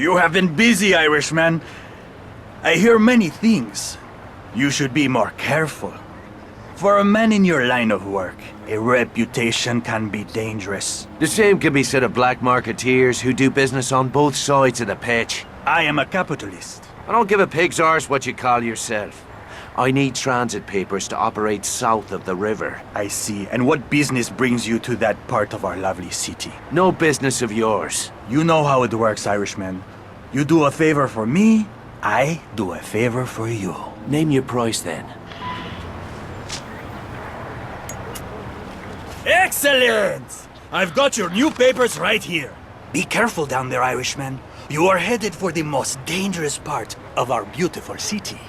You have been busy, Irishman. I hear many things. You should be more careful. For a man in your line of work, a reputation can be dangerous. The same can be said of black marketeers who do business on both sides of the pitch. I am a capitalist. I don't give a pig's arse what you call yourself. I need transit papers to operate south of the river. I see. And what business brings you to that part of our lovely city? No business of yours. You know how it works, Irishman. You do a favor for me, I do a favor for you. Name your price then. Excellent! I've got your new papers right here. Be careful down there, Irishman. You are headed for the most dangerous part of our beautiful city.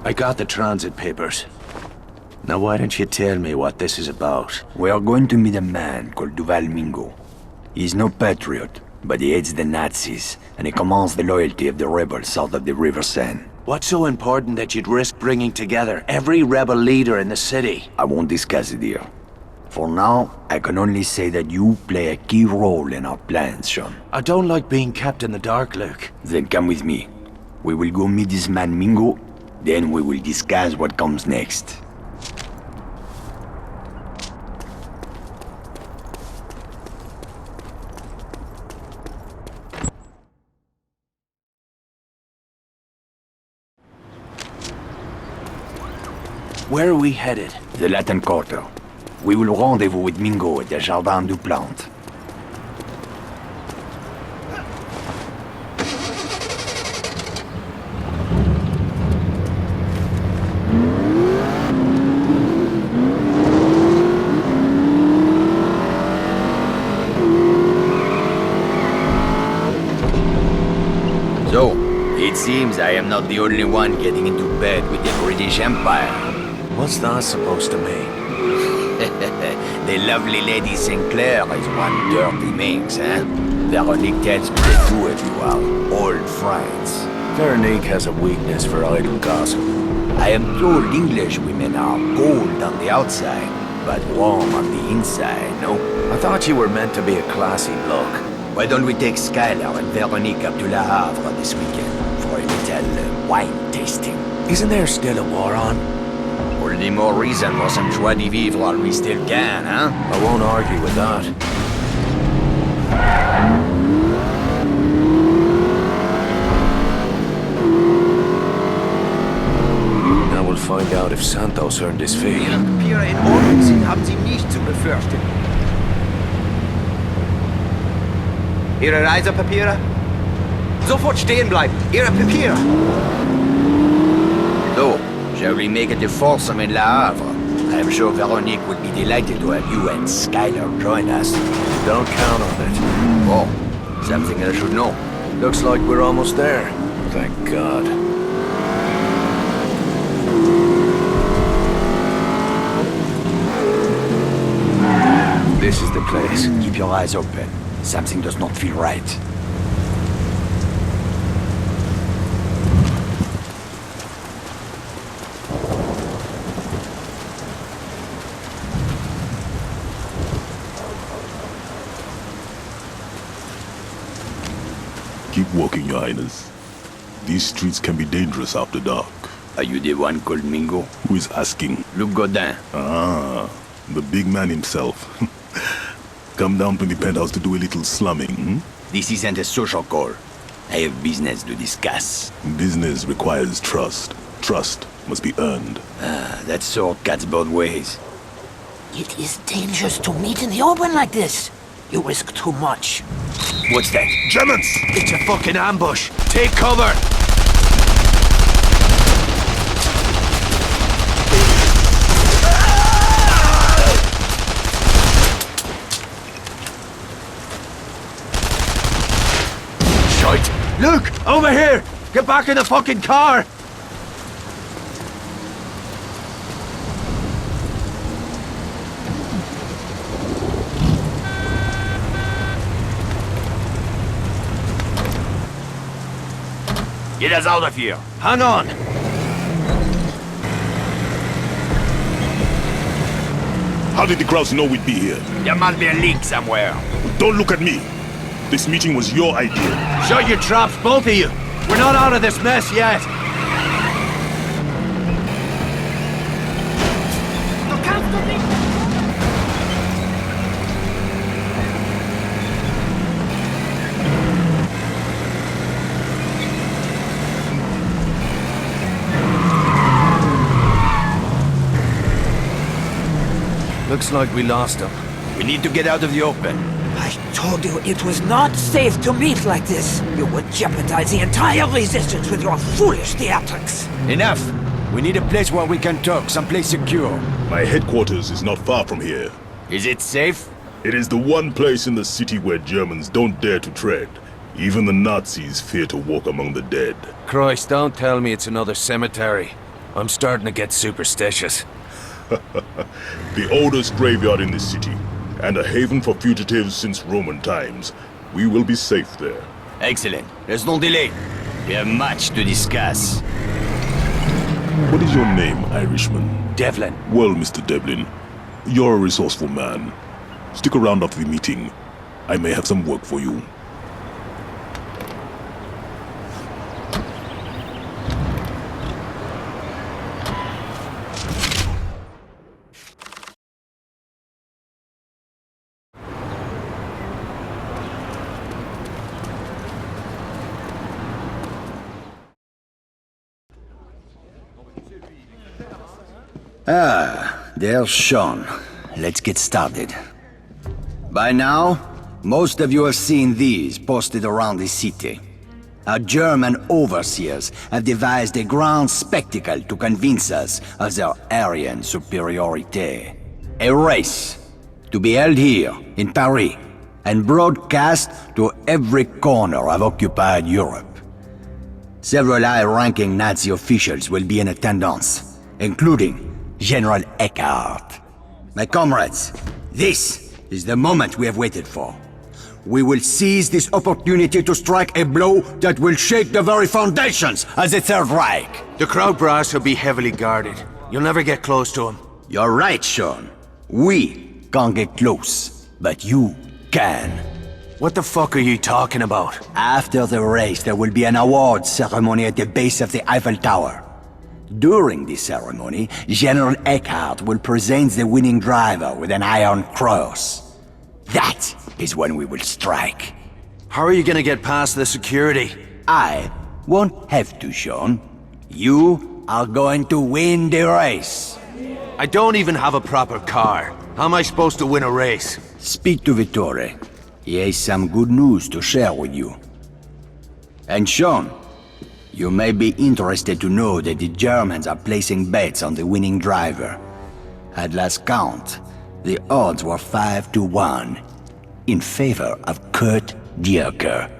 I got the transit papers. Now why don't you tell me what this is about? We are going to meet a man called Duval Mingo. He's no patriot, but he hates the Nazis, and he commands the loyalty of the rebels south of the River Seine. What's so important that you'd risk bringing together every rebel leader in the city? I won't discuss it here. For now, I can only say that you play a key role in our plans, Sean. I don't like being kept in the dark, Luke. Then come with me. We will go meet this man Mingo, then we will discuss what comes next. Where are we headed? The Latin Quarter. We will rendezvous with Mingo at the Jardin du Plante. So, it seems I am not the only one getting into bed with the British Empire. What's that supposed to mean? The lovely Lady Sinclair is one dirty minx, eh? Veronique tells me the two of you are old friends. Veronique has a weakness for idle gossip. I am told English women are cold on the outside, but warm on the inside, no? I thought you were meant to be a classy bloke. Why don't we take Skylar and Veronique up to Le Havre this weekend for a little wine tasting? Isn't there still a war on? All the more reason for some joie de vivre while we still can, huh? I won't argue with that. Now we'll find out if Santos earned his fee. Ihre Papiere in Ordnung sind, haben Sie nicht zu befürchten. Ihre Reisepapiere? Sofort stehen bleiben! Ihre Papiere! So, shall we make it a foursome in Le Havre? I'm sure Veronique would be delighted to have you and Skylar join us. Don't count on it. Oh, something I should know. Looks like we're almost there. Thank God. This is the place. Keep your eyes open. Something does not feel right. Keep walking, Your Highness. These streets can be dangerous after dark. Are you the one called Mingo? Who is asking? Luc Godin. Ah, the big man himself. Come down to the penthouse to do a little slumming, hmm? This isn't a social call. I have business to discuss. Business requires trust. Trust must be earned. That sword cuts both ways. It is dangerous to meet in the open like this. You risk too much. What's that? Germans! It's a fucking ambush! Take cover! Shite! Luke! Over here! Get back in the fucking car! us out of here. Hang on! How did the Krauts know we'd be here? There must be a leak somewhere. Don't look at me. This meeting was your idea. Shut your traps, both of you! We're not out of this mess yet! Looks like we lost him. We need to get out of the open. I told you it was not safe to meet like this. You would jeopardize the entire resistance with your foolish theatrics. Enough! We need a place where we can talk, someplace secure. My headquarters is not far from here. Is it safe? It is the one place in the city where Germans don't dare to tread. Even the Nazis fear to walk among the dead. Christ, don't tell me it's another cemetery. I'm starting to get superstitious. The oldest graveyard in the city, and a haven for fugitives since Roman times. We will be safe there. Excellent. There's no delay. We have much to discuss. What is your name, Irishman? Devlin. Well, Mr. Devlin, you're a resourceful man. Stick around after the meeting. I may have some work for you. There's Sean. Let's get started. By now, most of you have seen these posted around the city. Our German overseers have devised a grand spectacle to convince us of their Aryan superiority. A race to be held here in Paris and broadcast to every corner of occupied Europe. Several high-ranking Nazi officials will be in attendance, including General Eckhart. My comrades, this is the moment we have waited for. We will seize this opportunity to strike a blow that will shake the very foundations of the Third Reich. The crowd brass will be heavily guarded. You'll never get close to him. You're right, Sean. We can't get close, but you can. What the fuck are you talking about? After the race, there will be an awards ceremony at the base of the Eiffel Tower. During the ceremony, General Eckhart will present the winning driver with an Iron Cross. That is when we will strike. How are you gonna get past the security? I won't have to, Sean. You are going to win the race. I don't even have a proper car. How am I supposed to win a race? Speak to Vittore. He has some good news to share with you. And Sean, you may be interested to know that the Germans are placing bets on the winning driver. At last count, the odds were 5-1 in favor of Kurt Dierker.